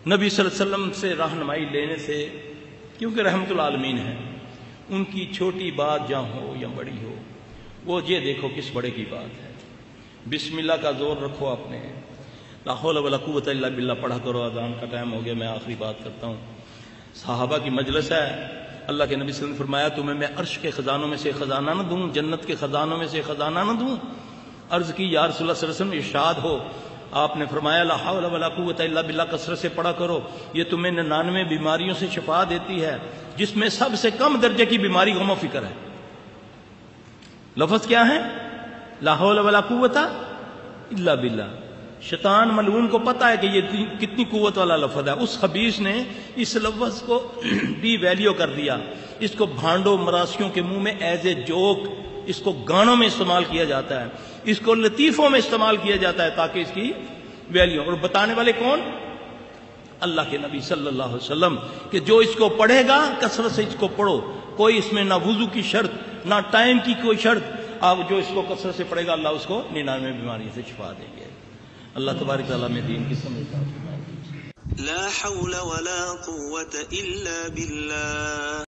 نبی صلی اللہ علیہ وسلم سے رہنمائی لینے سے، کیونکہ رحمت العالمین ہے، ان کی چھوٹی بات جہاں ہو یا بڑی ہو، وہ یہ دیکھو کس بڑے کی بات ہے۔ بسم اللہ کا زور رکھو اپنے، لا حول ولا قوت الا باللہ پڑھا کرو۔ اذان کا ٹائم ہو گیا، میں آخری بات کرتا ہوں۔ صحابہ کی مجلس ہے، اللہ کے نبی صلی اللہ علیہ وسلم نے فرمایا تمہیں میں عرش کے خزانوں میں سے خزانہ نہ دوں، جنت کے خزانوں میں سے خزانہ نہ دوں؟ عرض کی یا رسول اللہ صلی اللہ علیہ وسلم ارشاد ہو۔ آپ نے فرمایا لا حول ولا قوت الا باللہ کثرت سے پڑھا کرو، یہ تمہیں 99 بیماریوں سے شفا دیتی ہے، جس میں سب سے کم درجے کی بیماری غم و فکر ہے۔ لفظ کیا ہے؟ لا حول ولا قوت الا باللہ۔ شیطان ملعون کو پتا ہے کہ یہ کتنی قوت والا لفظ ہے، اس خبیث نے اس لفظ کو ڈی ویلیو کر دیا، اس کو بھانڈوں مراسیوں کے منہ میں ایز اے جوک، اس کو گانوں میں استعمال کیا جاتا ہے، اس کو لطیفوں میں استعمال کیا جاتا ہے تاکہ اس کی ویلیو، اور بتانے والے کون؟ اللہ کے نبی صلی اللہ علیہ وسلم، کہ جو اس کو پڑھے گا کثرت سے اس کو پڑھو، کوئی اس میں نہ وضو کی شرط نہ ٹائم کی کوئی شرط، آپ جو اس کو کثرت سے پڑھے گا اللہ اس کو 99 بیماری سے شفا دیں گے۔ اللہ تبارک تعالیٰ میں دین کی سمجھ عطا فرمائے۔ لا حول ولا قوة إلا بالله